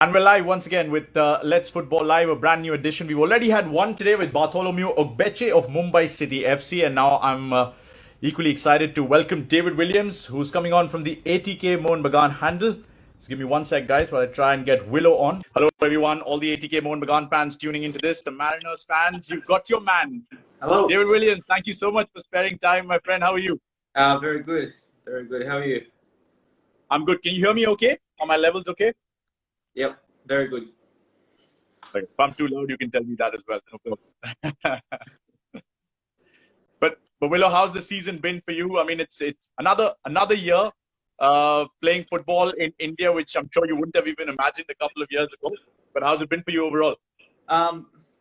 And we're live once again with Let's Football Live, a brand new edition. We've already had one today with Bartholomew Ogbeche of Mumbai City FC, and now I'm equally excited to welcome David Williams, who's coming on from the ATK Mohun Bagan handle. Just give me one sec, guys, while I try and get Willow on. Hello, everyone, all the ATK Mohun Bagan fans tuning into this, the Mariners fans, you've got your man. Hello. David Williams, thank you so much for sparing time, my friend. How are you? Very good. Very good. How are you? I'm good. Can you hear me okay? Are my levels okay? Yep. Very good. Okay. If I'm too loud, you can tell me that as well. No problem. But Willow, how's the season been for you? I mean, it's another year playing football in India, which I'm sure you wouldn't have even imagined a couple of years ago. But how's it been for you overall?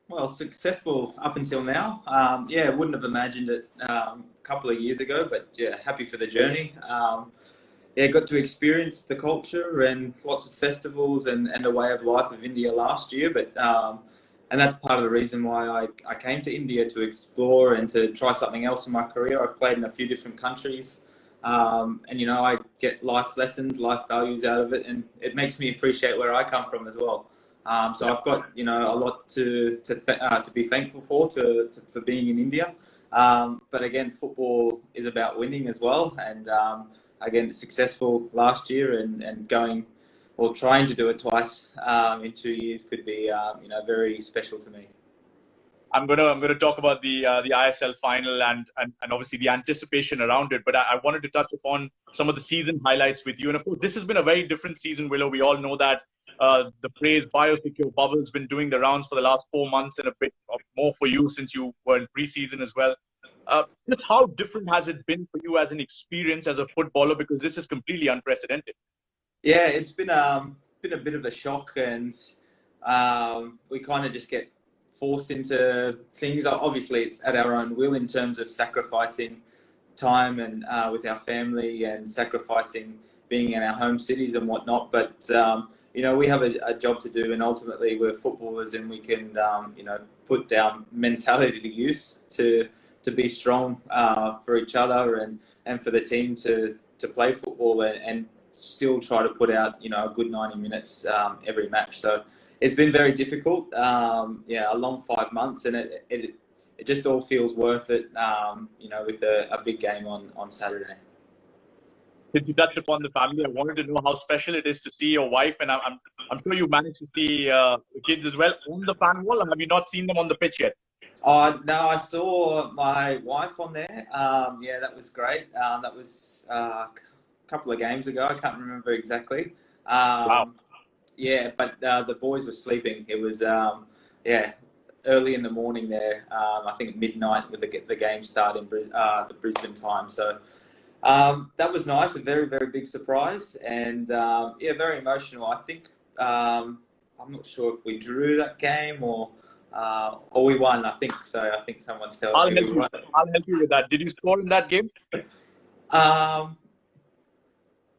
Well, successful up until now. Yeah, wouldn't have imagined it a couple of years ago, but yeah, happy for the journey. Yeah, got to experience the culture and lots of festivals and the way of life of India last year. But and that's part of the reason why I came to India, to explore and to try something else in my career. I've played in a few different countries. And I get life lessons, life values out of it, and it makes me appreciate where I come from as well. So I've got a lot to be thankful for being in India. But again, football is about winning as well, and again, successful last year and going or trying to do it twice in 2 years could be very special to me. I'm gonna talk about the ISL final and obviously the anticipation around it. But I wanted to touch upon some of the season highlights with you. And of course, this has been a very different season, Willow. We all know that the phrase biosecure bubble has been doing the rounds for the last 4 months and a bit more for you since you were in preseason as well. Just how different has it been for you as an experience as a footballer? Because this is completely unprecedented. Yeah, it's been a bit of a shock, and we kind of just get forced into things. Obviously, it's at our own will in terms of sacrificing time and with our family and sacrificing being in our home cities and whatnot. But we have a job to do, and ultimately we're footballers, and we can put our mentality to use to be strong for each other and for the team to play football and still try to put out a good 90 minutes every match. So it's been very difficult. A long 5 months, and it just all feels worth it. With a big game on Saturday. Did you touch upon the family? I wanted to know how special it is to see your wife, and I'm sure you managed to see the kids as well on the fan wall. Or have you not seen them on the pitch yet? No, I saw my wife on there. That was great. That was a couple of games ago. I can't remember exactly. Wow. Yeah, but the boys were sleeping. It was early in the morning there. I think midnight with the game start in the Brisbane time. So that was nice. A very, very big surprise, and very emotional. I think I'm not sure if we drew that game or we won. I think so. I think someone's telling me we won. I'll help you with that. Did you score in that game? I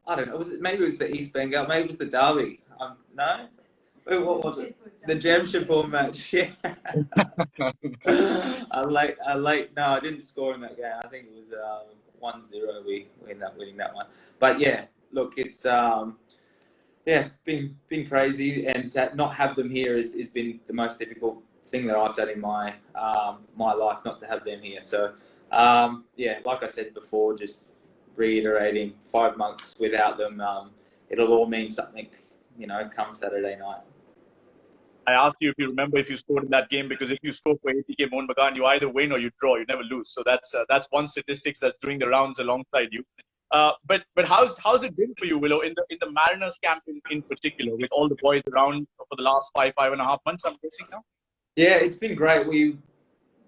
don't know. Maybe it was the East Bengal. Maybe it was the Derby. No. What was it? The Jamshedpur match. Yeah. No, I didn't score in that game. I think it was 1-0. We ended up winning that one. But yeah, look, it's been crazy, and to not have them here has been the most difficult thing that I've done in my life. Not to have them here. So like I said before, just reiterating, 5 months without them, it'll all mean something, come Saturday night. I asked you if you remember if you scored in that game, because if you score for ATK Mohun Bagan, you either win or you draw. You never lose. So that's one statistics that's doing the rounds alongside you. But how's it been for you, Willow, in the Mariners camp in particular, with all the boys around for the last 5.5 months? I'm guessing now. Yeah, it's been great. We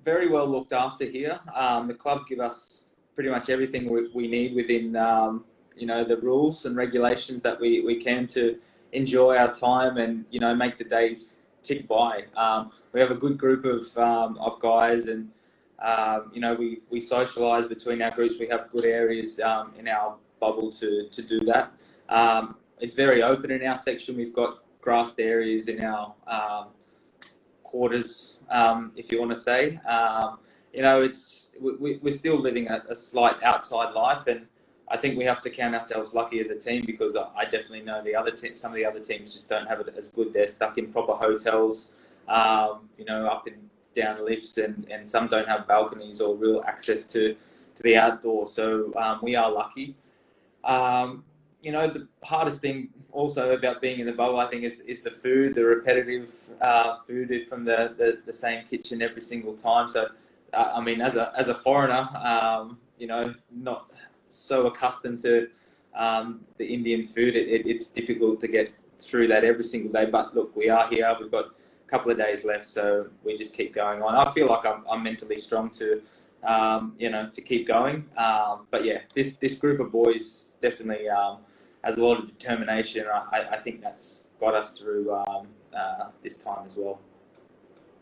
very well looked after here. The club give us pretty much everything we need within the rules and regulations that we can to enjoy our time and make the days tick by. We have a good group of guys, and we socialise between our groups. We have good areas in our bubble to do that. It's very open in our section. We've got grassed areas in our quarters, if you want to say. We're still living a slight outside life, and I think we have to count ourselves lucky as a team, because I definitely know some of the other teams just don't have it as good. They're stuck in proper hotels, up and down lifts, and some don't have balconies or real access to the outdoor. So we are lucky. The hardest thing also about being in the bubble, I think, is the food, the repetitive food from the same kitchen every single time. So, as a foreigner, not so accustomed to the Indian food, it's difficult to get through that every single day. But look, we are here. We've got a couple of days left, so we just keep going on. I feel like I'm mentally strong to keep going. But yeah, this group of boys definitely has a lot of determination. I think that's got us through this time as well.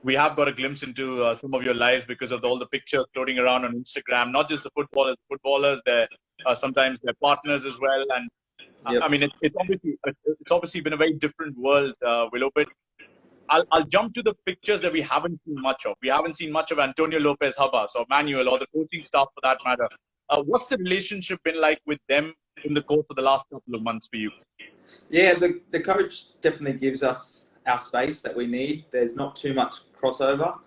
We have got a glimpse into some of your lives because of all the pictures floating around on Instagram. Not just the footballers, they're sometimes their partners as well. And Yep. it's obviously been a very different world, Willow. But I'll jump to the pictures that we haven't seen much of. We haven't seen much of Antonio Lopez Habas or Manuel or the coaching staff for that matter. What's the relationship been like with them in the course of the last couple of months for you? Yeah, the coach definitely gives us our space that we need. There's not too much crossover.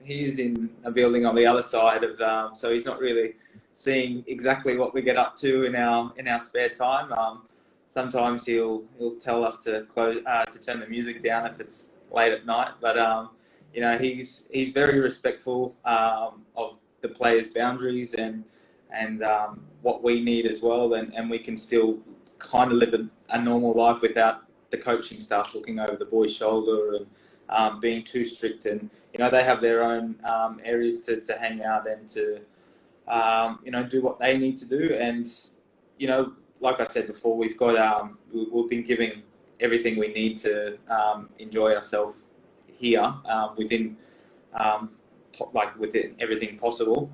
He is in a building on the other side of, so he's not really seeing exactly what we get up to in our spare time. Sometimes he'll tell us to turn the music down if it's late at night. But he's very respectful of the players' boundaries and what we need as well, and we can still kind of live a normal life without the coaching staff looking over the boys' shoulder and being too strict. And they have their own areas to hang out and to do what they need to do. And like I said before, we've we've been giving everything we need to enjoy ourselves here within everything possible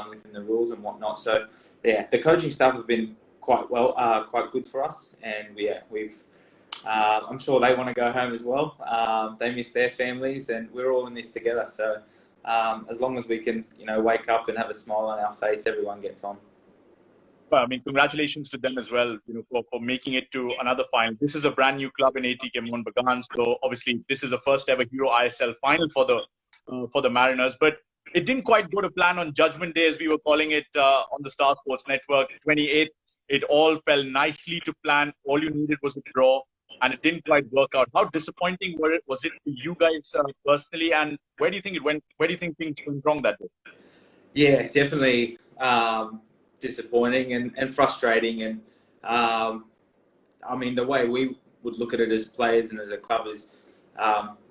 within the rules and whatnot. So yeah, the coaching staff have been quite good for us, and we've I'm sure they want to go home as well. They miss their families, and we're all in this together. So as long as we can wake up and have a smile on our face, everyone gets on. Well, congratulations to them as well, for making it to another final. This is a brand new club in ATK Mohun Bagan, so obviously this is the first ever Hero ISL final for the Mariners. But it didn't quite go to plan on Judgment Day, as we were calling it on the Star Sports Network. 28th, it all fell nicely to plan. All you needed was a draw, and it didn't quite work out. How disappointing was it for you guys personally, and where do you think it went? Where do you think things went wrong that day? Yeah, definitely. Disappointing and frustrating, and the way we would look at it as players and as a club is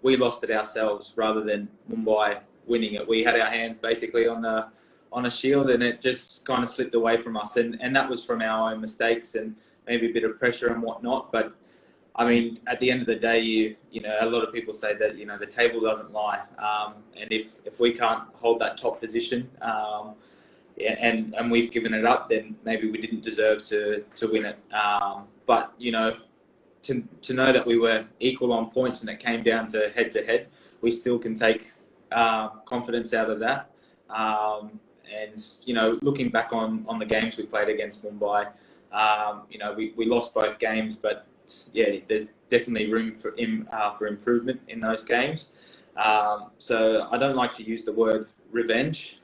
we lost it ourselves rather than Mumbai winning it. We had our hands basically on a shield, and it just kind of slipped away from us, and that was from our own mistakes and maybe a bit of pressure and whatnot. But at the end of the day, a lot of people say that the table doesn't lie, and if we can't hold that top position, and we've given it up, then maybe we didn't deserve to win it. But to know that we were equal on points and it came down to head, we still can take confidence out of that. And looking back on the games we played against Mumbai, we lost both games, but yeah, there's definitely room for improvement in those games. So I don't like to use the word revenge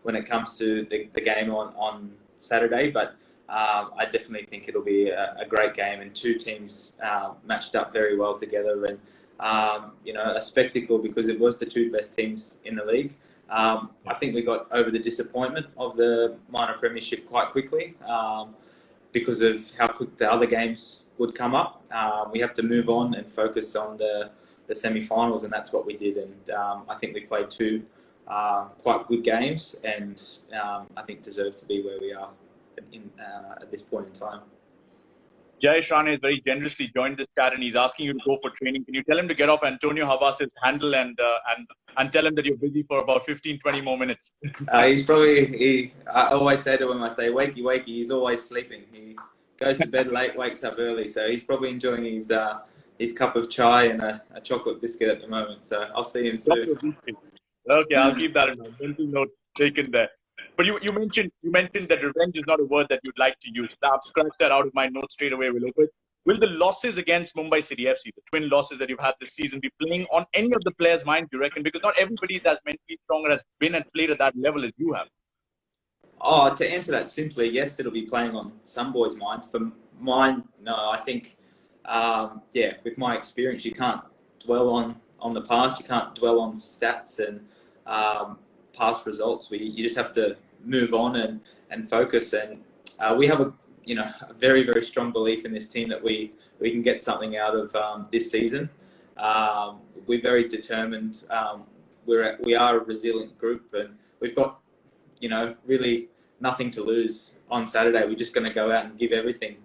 when it comes to the game on Saturday, but I definitely think it'll be a great game, and two teams matched up very well together, and a spectacle, because it was the two best teams in the league. I think we got over the disappointment of the minor premiership quite quickly because of how quick the other games would come up. We have to move on and focus on the semi-finals, and that's what we did. And I think we played two quite good games, and I think deserve to be where we are at this point in time. Jayesh Rane has very generously joined this chat, and he's asking you to go for training. Can you tell him to get off Antonio Habas' handle and tell him that you're busy for about 15-20 more minutes? He's probably, I always say to him, I say, wakey, wakey, he's always sleeping. He goes to bed late, wakes up early. So he's probably enjoying his cup of chai and a chocolate biscuit at the moment. So I'll see him soon. Okay, I'll keep that in mind. Mental note taken there. But you mentioned that revenge is not a word that you'd like to use. I've scratched that out of my notes straight away, Willow. But will the losses against Mumbai City FC, the twin losses that you've had this season, be playing on any of the players' minds, you reckon? Because not everybody is as mentally strong or has been and played at that level as you have. Oh, to answer that simply, yes, it'll be playing on some boys' minds. For mine, no. I think, with my experience, you can't dwell on the past. You can't dwell on stats and past results. You just have to move on and focus. And we have a very, very strong belief in this team that we can get something out of this season. We're very determined. We are a resilient group, and we've got really nothing to lose on Saturday. We're just going to go out and give everything.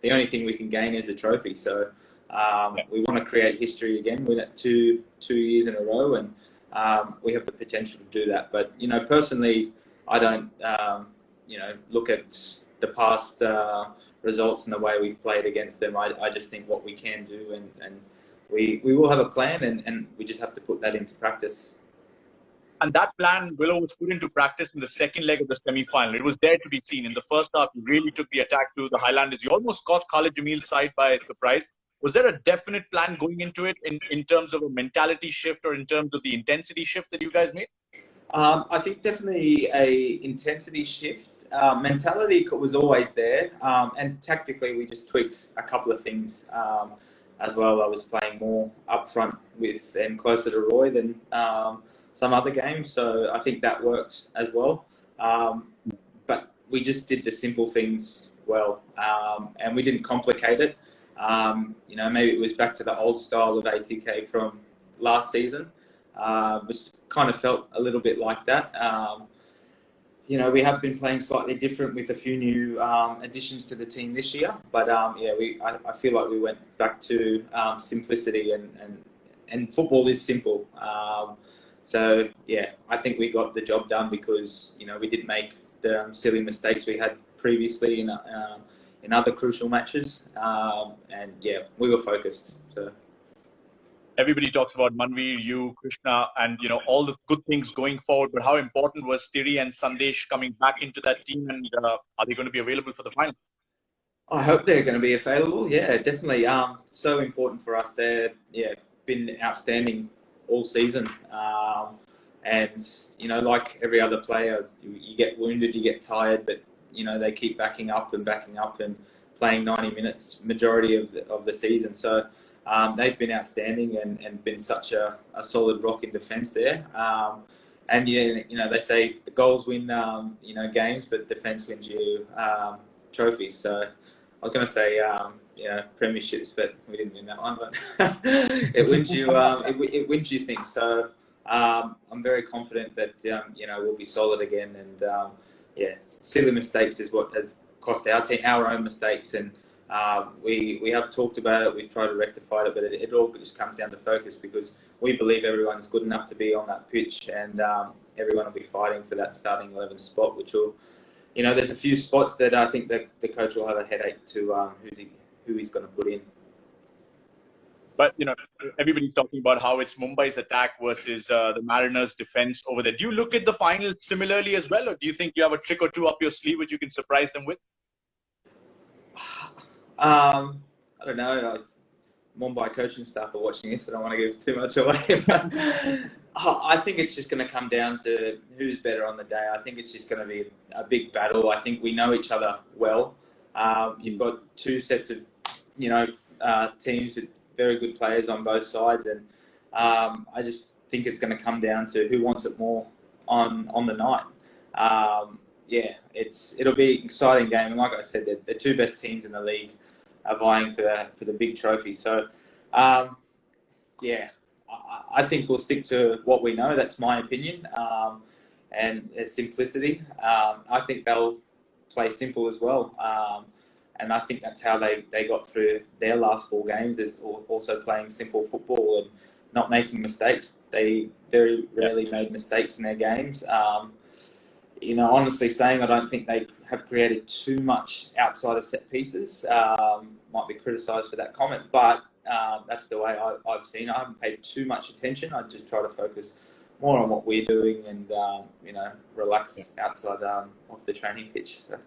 The only thing we can gain is a trophy. So we want to create history again. We're at two years in a row, and we have the potential to do that. But personally, I don't look at the past results and the way we've played against them. I just think what we can do, and we will have a plan, and we just have to put that into practice. And that plan, Willow, was put into practice in the second leg of the semi-final. It was there to be seen. In the first half, you really took the attack to the Highlanders. You almost caught Khalid Jamil's side by surprise. Was there a definite plan going into it in terms of a mentality shift or in terms of the intensity shift that you guys made? I think definitely a intensity shift. Mentality was always there, and tactically we just tweaked a couple of things as well. I was playing more up front with and closer to Roy than some other games, so I think that worked as well. But we just did the simple things well, and we didn't complicate it. Maybe it was back to the old style of ATK from last season, which kind of felt a little bit like that. We have been playing slightly different with a few new additions to the team this year, but I feel like we went back to simplicity, and football is simple. So I think we got the job done because we didn't make the silly mistakes we had previously in other crucial matches, and we were focused. So. Everybody talks about Manveer, you, Krishna, and all the good things going forward. But how important was Thierry and Sandesh coming back into that team, and are they going to be available for the final? I hope they're going to be available. Yeah, definitely. So important for us. They're been outstanding all season, and like every other player, you get wounded, you get tired, but they keep backing up and playing 90 minutes majority of the season. So. They've been outstanding and been such a solid rock in defence there. And they say the goals win games, but defence wins you trophies. So I was going to say premierships, but we didn't win that one. But it wins you it wins you things. So I'm very confident that we'll be solid again. And silly mistakes is what have cost our team, our own mistakes, and. We have talked about it, we've tried to rectify it, but it all just comes down to focus, because we believe everyone's good enough to be on that pitch, and everyone will be fighting for that starting 11 spot, which will, there's a few spots that I think that the coach will have a headache to who he's going to put in. But, everybody's talking about how it's Mumbai's attack versus the Mariners' defense over there. Do you look at the final similarly as well, or do you think you have a trick or two up your sleeve which you can surprise them with? I don't know. Mumbai coaching staff are watching this. I don't want to give too much away. But I think it's just going to come down to who's better on the day. I think it's just going to be a big battle. I think we know each other well. You've got two sets of, teams with very good players on both sides, and I just think it's going to come down to who wants it more on the night. It'll be an exciting game, and like I said, the two best teams in the league are vying for the big trophy. So, I think we'll stick to what we know. That's my opinion, and simplicity. I think they'll play simple as well, and I think that's how they got through their last 4 games, is also playing simple football and not making mistakes. They very rarely made mistakes in their games. Honestly saying, I don't think they have created too much outside of set pieces. Might be criticised for that comment, but that's the way I've seen it. I haven't paid too much attention. I just try to focus more on what we're doing and relax outside of the training pitch. So.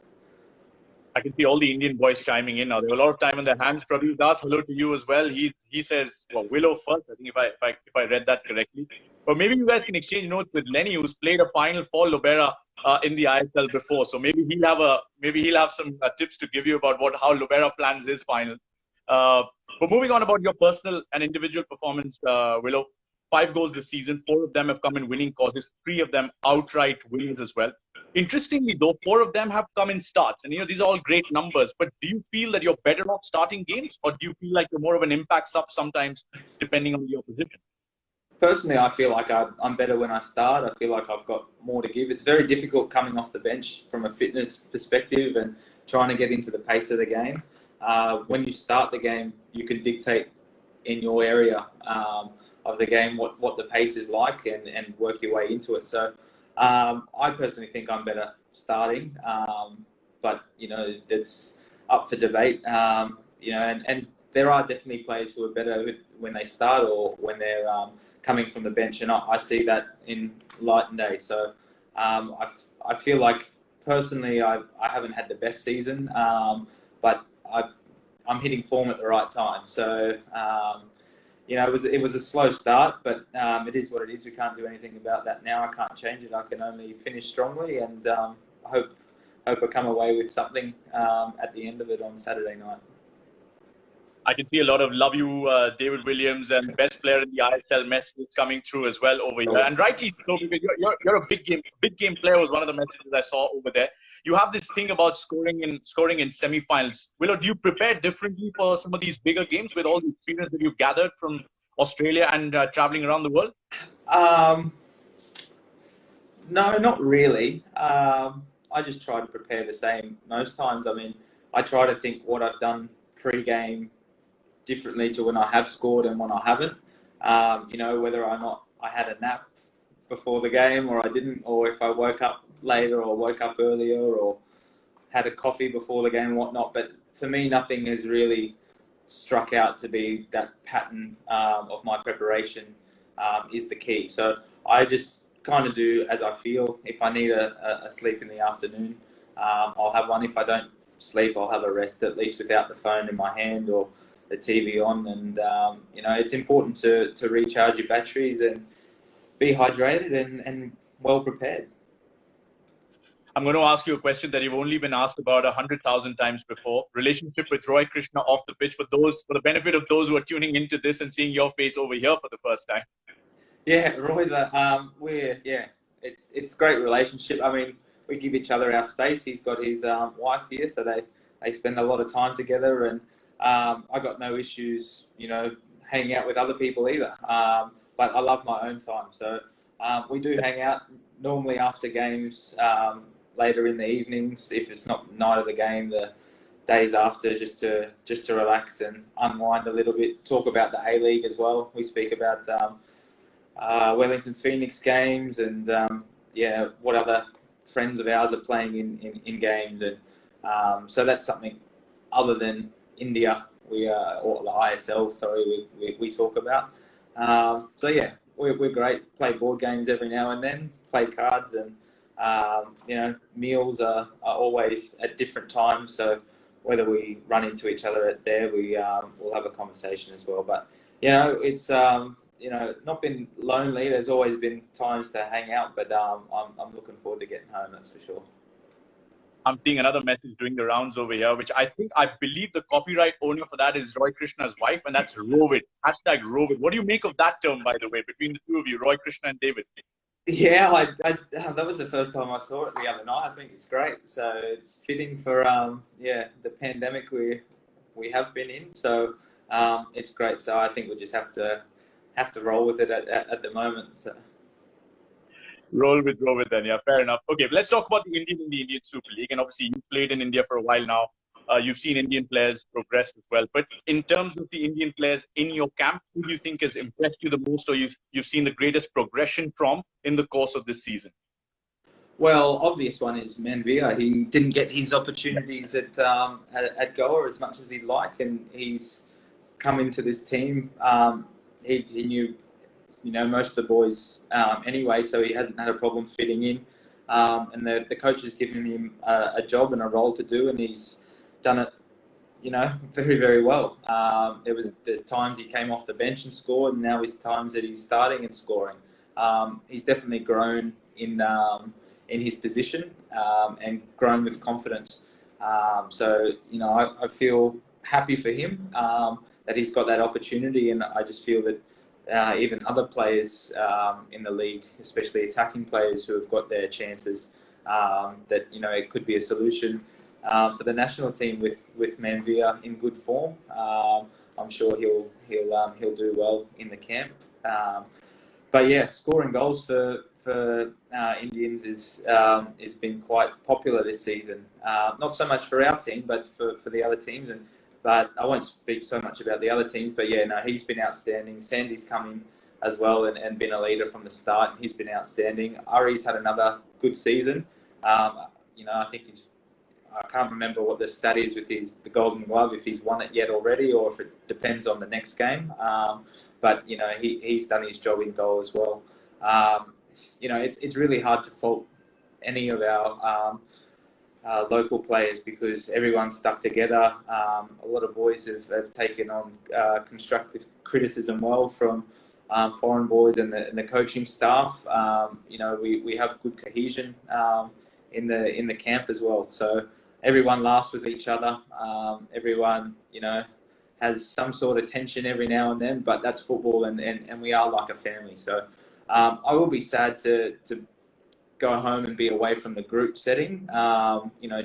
I can see all the Indian boys chiming in now. They have a lot of time on their hands. Pradeep Das, hello to you as well. He says, well, Willow first. I think if I read that correctly. But maybe you guys can exchange notes with Lenny, who's played a final for Lobera in the ISL before. So maybe he'll have some tips to give you about how Lobera plans his final. But moving on about your personal and individual performance, Willow. 5 goals this season. 4 of them have come in winning causes. 3 of them outright wins as well. Interestingly, though, 4 of them have come in starts. And, these are all great numbers. But do you feel that you're better off starting games? Or do you feel like you're more of an impact sub sometimes, depending on the opposition? Personally, I feel like I'm better when I start. I feel like I've got more to give. It's very difficult coming off the bench from a fitness perspective and trying to get into the pace of the game. When you start the game, you can dictate in your area of the game what the pace is like and work your way into it. So I personally think I'm better starting, but that's up for debate. And there are definitely players who are better when they start or when they're coming from the bench, and I see that in light and day. So I feel like personally I haven't had the best season, but I'm hitting form at the right time. So it was a slow start, but it is what it is. We can't do anything about that now. I can't change it. I can only finish strongly, and I hope I come away with something at the end of it on Saturday night. I can see a lot of love you, David Williams, and best player in the ISL messages coming through as well over here. And rightly so, because you're a big game player was one of the messages I saw over there. You have this thing about scoring in semifinals. Willow, do you prepare differently for some of these bigger games with all the experience that you've gathered from Australia and traveling around the world? No, not really. I just try to prepare the same most times. I mean, I try to think what I've done pre-game differently to when I have scored and when I haven't. Whether or not I had a nap before the game or I didn't, or if I woke up later or woke up earlier or had a coffee before the game and whatnot. But for me, nothing has really struck out to be that pattern of my preparation is the key. So I just kind of do as I feel. If I need a sleep in the afternoon, I'll have one. If I don't sleep, I'll have a rest, at least without the phone in my hand or the TV on. And it's important to recharge your batteries and be hydrated and well prepared. I'm going to ask you a question that you've only been asked about 100,000 times before. Relationship with Roy Krishna off the pitch, for the benefit of those who are tuning into this and seeing your face over here for the first time. Yeah, Roy's it's a great relationship. I mean, we give each other our space. He's got his wife here, so they spend a lot of time together, and I got no issues, hanging out with other people either. But I love my own time, so we do hang out normally after games, later in the evenings. If it's not the night of the game, the days after, just to relax and unwind a little bit. Talk about the A-League as well. We speak about Wellington Phoenix games and what other friends of ours are playing in games, and so that's something other than India or the ISL. Sorry, we talk about. We're great. Play board games every now and then. Play cards, and meals are always at different times. So whether we run into each other at there, we'll have a conversation as well. But it's not been lonely. There's always been times to hang out, but I'm looking forward to getting home. That's for sure. I'm seeing another message doing the rounds over here, which I believe the copyright owner for that is Roy Krishna's wife, and that's Rovid. #Rovid. What do you make of that term, by the way, between the two of you, Roy Krishna and David? Yeah, that was the first time I saw it the other night. I think it's great. So it's fitting for the pandemic we have been in. So it's great. So I think we just have to roll with it at the moment. So. Roll with then, yeah, fair enough. Okay, let's talk about the Indian Super League. And obviously, you played in India for a while now. You've seen Indian players progress as well. But in terms of the Indian players in your camp, who do you think has impressed you the most, or you've seen the greatest progression from in the course of this season? Well, obvious one is Manvir. He didn't get his opportunities at Goa as much as he'd like, and he's come into this team. He knew most of the boys anyway, so he hasn't had a problem fitting in. And the coach has given him a job and a role to do, and he's done it, very, very well. There's times he came off the bench and scored, and now there's times that he's starting and scoring. He's definitely grown in his position and grown with confidence. So I feel happy for him that he's got that opportunity, and I just feel that even other players in the league, especially attacking players who have got their chances, that it could be a solution for the national team with Manvia in good form. I'm sure he'll do well in the camp. But yeah, scoring goals for Indians is been quite popular this season. Not so much for our team, but for the other teams. But I won't speak so much about the other teams. But yeah, no, he's been outstanding. Sandy's come in as well and been a leader from the start. And he's been outstanding. Ari's had another good season. I think I can't remember what the stat is with the Golden Glove, if he's won it yet already, or if it depends on the next game. But he's done his job in goal as well. It's really hard to fault any of our local players because everyone's stuck together. A lot of boys have taken on constructive criticism well from foreign boys and the coaching staff. We have good cohesion in the camp as well. So everyone laughs with each other. Everyone, has some sort of tension every now and then, but that's football, and we are like a family. So I will be sad to go home and be away from the group setting,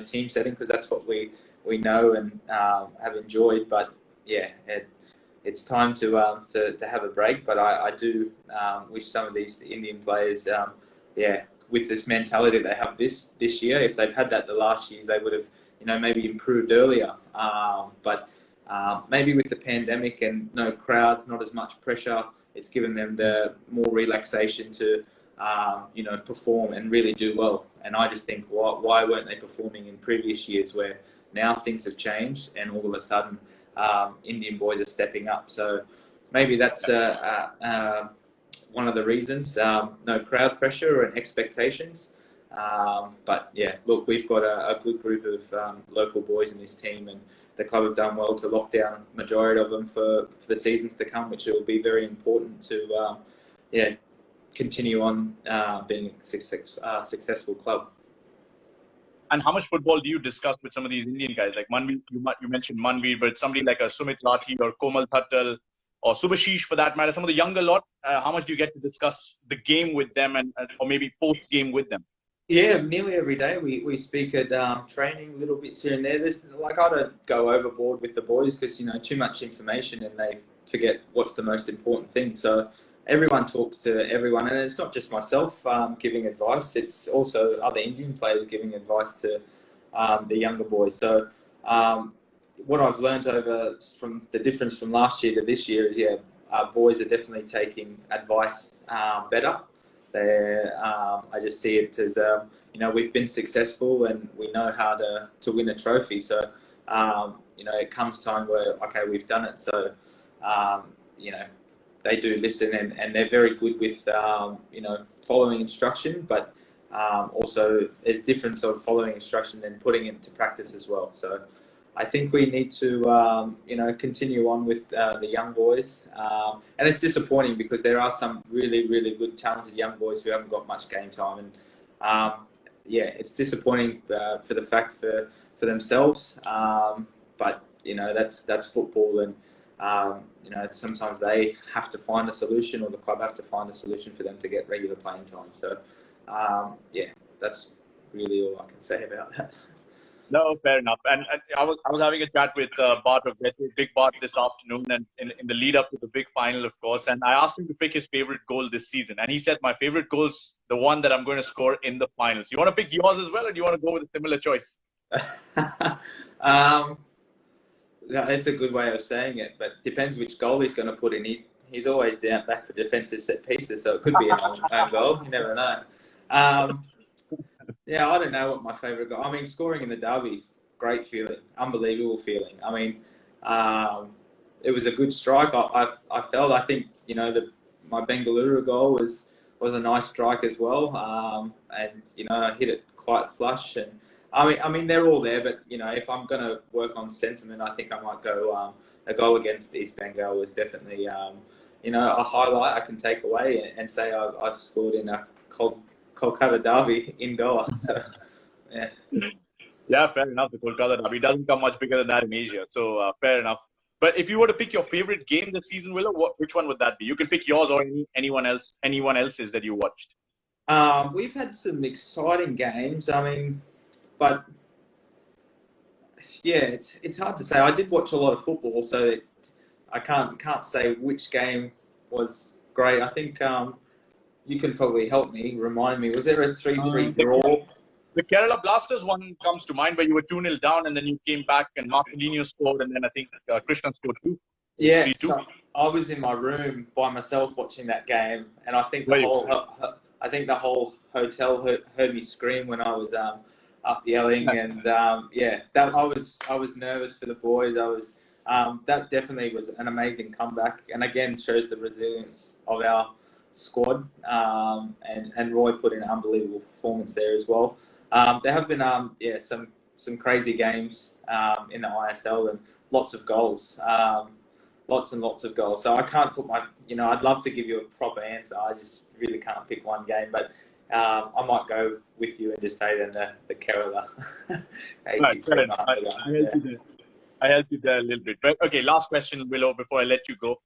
team setting, because that's what we know and have enjoyed. But yeah, it's time to have a break. But I do wish some of these Indian players, with this mentality they have this year, if they've had that the last year, they would have, maybe improved earlier. But maybe with the pandemic and no crowds, not as much pressure, it's given them the more relaxation to, perform and really do well. And I just think, why weren't they performing in previous years where now things have changed and all of a sudden Indian boys are stepping up? So maybe that's one of the reasons. No crowd pressure and expectations. But yeah, look, we've got a good group of local boys in this team, and the club have done well to lock down majority of them for the seasons to come, which will be very important to continue on being a successful club. And how much football do you discuss with some of these Indian guys? Like Manveer, you mentioned Manveer, but somebody like a Sumit Lathi or Komal Thattal or Subhashish for that matter, some of the younger lot, how much do you get to discuss the game with them or maybe post-game with them? Yeah, nearly every day we speak at training, little bits here and there. I don't go overboard with the boys because, too much information and they forget what's the most important thing. So everyone talks to everyone, and it's not just myself giving advice, it's also other Indian players giving advice to the younger boys. So what I've learned from the difference from last year to this year is, boys are definitely taking advice better. I just see it as, we've been successful and we know how to win a trophy. So, it comes time where, okay, we've done it. So, they do listen and they're very good with, following instruction, but also there's difference of following instruction and putting it into practice as well. So I think we need to, continue on with the young boys. And it's disappointing because there are some really, really good, talented young boys who haven't got much game time. And, it's disappointing for the fact for themselves. But, that's football. And, sometimes they have to find a solution, or the club have to find a solution for them to get regular playing time. So, that's really all I can say about that. No, fair enough. And I was having a chat with Bart of Big Bart this afternoon, and in the lead up to the big final, of course. And I asked him to pick his favorite goal this season, and he said my favorite goal is the one that I'm going to score in the finals. You want to pick yours as well, or do you want to go with a similar choice? It's a good way of saying it, but depends which goal he's going to put in. He's always down back for defensive set pieces, so it could be an own goal. You never know. I don't know what my favourite goal. I mean, scoring in the derby's great feeling, unbelievable feeling. I mean, it was a good strike. I felt. I think my Bengaluru goal was a nice strike as well, and I hit it quite flush. And I mean they're all there, but if I'm going to work on sentiment, I think I might go a goal against East Bengal was definitely a highlight I can take away and say I've scored in a Kolkata derby in Goa. So yeah. Yeah, fair enough. The Kolkata derby doesn't come much bigger than that in Asia, so fair enough. But if you were to pick your favorite game this season, Willow, which one would that be? You can pick yours or anyone else's that you watched. We've had some exciting games. I mean, but yeah, it's hard to say. I did watch a lot of football, so I can't say which game was great. I think you can probably help me, remind me. Was there a 3-3 draw? The Kerala Blasters one comes to mind, where you were 2-0 down, and then you came back, and Marcelinho scored, and then I think Krishnan scored 2. Yeah, 3-2. so I was in my room by myself watching that game, and I think the whole hotel heard me scream when I was up yelling, and that I was nervous for the boys. That definitely was an amazing comeback, and again shows the resilience of our squad. And Roy put in an unbelievable performance there as well. There have been some crazy games in the ISL and lots of goals. Lots and lots of goals. So I can't put I'd love to give you a proper answer. I just really can't pick one game, but I might go with you and just say then the Kerala. I helped you there a little bit. But okay, last question, Willow, before I let you go.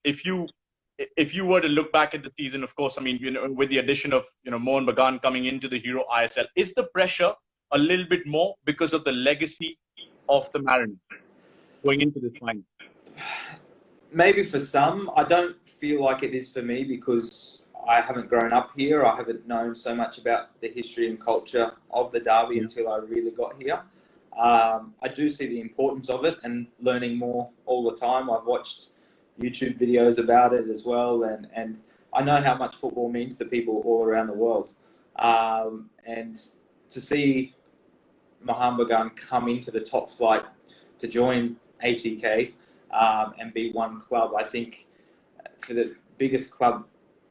If you were to look back at the season, of course, I mean, with the addition of Mohun Bagan coming into the Hero ISL, is the pressure a little bit more because of the legacy of the Mariners going into this final? Maybe for some. I don't feel like it is for me because I haven't grown up here. I haven't known so much about the history and culture of the derby until I really got here. I do see the importance of it and learning more all the time. I've watched YouTube videos about it as well, and I know how much football means to people all around the world. And to see Mohun Bagan come into the top flight to join ATK and be one club, I think for the biggest club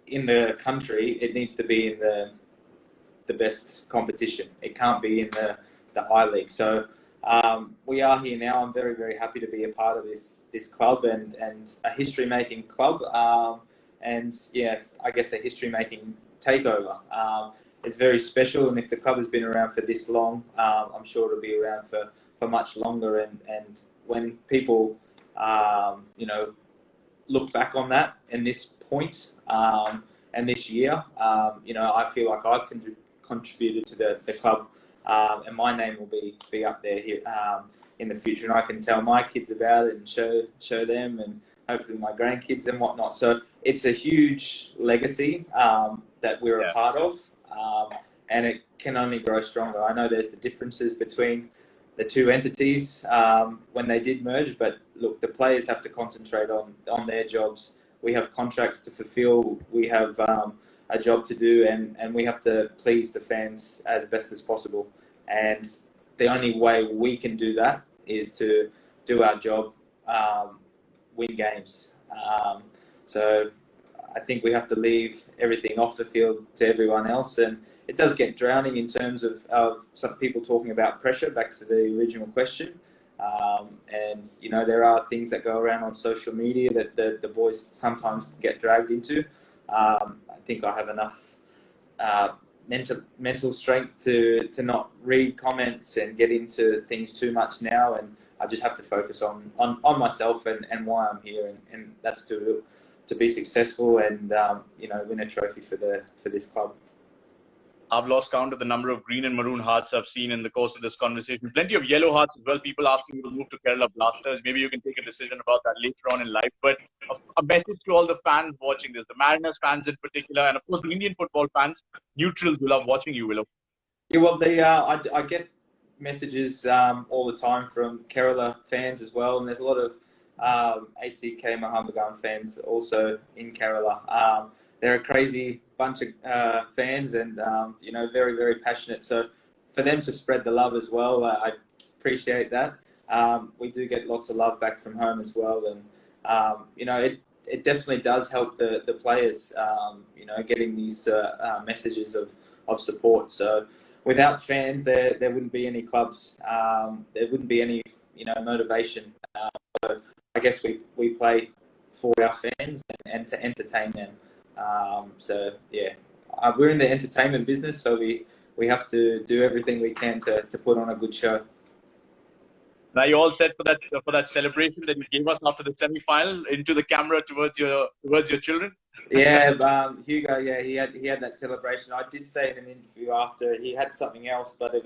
in the country, it needs to be in the best competition. It can't be in the I-League. So we are here now. I'm very, very happy to be a part of this club and a history-making club. And yeah, I guess a history-making takeover. It's very special, and if the club has been around for this long, I'm sure it'll be around for much longer. And when people look back on that and this point and this year, I feel like I've contributed to the club, and my name will be up there here in the future, and I can tell my kids about it and show them, and hopefully my grandkids and whatnot. So it's a huge legacy that we're a part of, and it can only grow stronger. I know there's the differences between the two entities when they did merge, but look, the players have to concentrate on their jobs. We have contracts to fulfill. We have a job to do, and we have to please the fans as best as possible. And the only way we can do that is to do our job, win games. So I think we have to leave everything off the field to everyone else, and it does get drowning in terms of some people talking about pressure, back to the original question. And there are things that go around on social media that the boys sometimes get dragged into. I think I have enough mental strength to not read comments and get into things too much now, and I just have to focus on myself and why I'm here, and that's to be successful and win a trophy for this club. I've lost count of the number of green and maroon hearts I've seen in the course of this conversation. Plenty of yellow hearts as well. People asking you to move to Kerala Blasters. Maybe you can take a decision about that later on in life. But a message to all the fans watching this, the Mariners fans in particular, and of course the Indian football fans, neutrals who love watching you, Willow. Yeah, well, I get messages all the time from Kerala fans as well, and there's a lot of ATK Mohun Bagan fans also in Kerala. They're a crazy bunch of fans, and very, very passionate. So for them to spread the love as well, I appreciate that. We do get lots of love back from home as well, and it definitely does help the players, you know, getting these messages of support. So without fans, there wouldn't be any clubs. There wouldn't be any, you know, motivation. So I guess we play for our fans and to entertain them. So yeah, we're in the entertainment business, so we have to do everything we can to put on a good show. Now you all set for that celebration that you gave us after the semi-final into the camera towards your children. Yeah, Hugo. Yeah, he had that celebration. I did say in an interview after he had something else, but it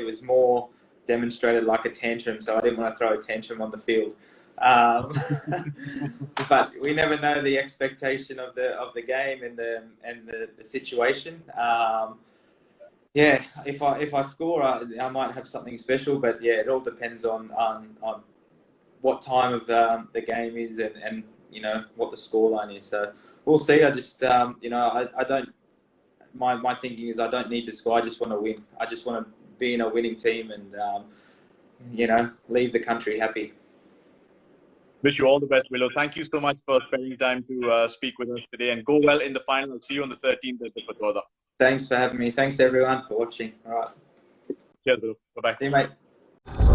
was more demonstrated like a tantrum. So I didn't want to throw a tantrum on the field. But we never know the expectation of the game and the situation. Yeah, if I score, I might have something special. But yeah, it all depends on what time of the game is and you know what the scoreline is. So we'll see. I just you know I don't. My thinking is I don't need to score. I just want to win. I just want to be in a winning team and you know leave the country happy. Wish you all the best, Willow. Thank you so much for spending time to speak with us today, and go well in the final. I'll see you on the 13th at the Patauda. Thanks for having me. Thanks everyone for watching. All right. Cheers, Willow. Bye-bye. See you, mate.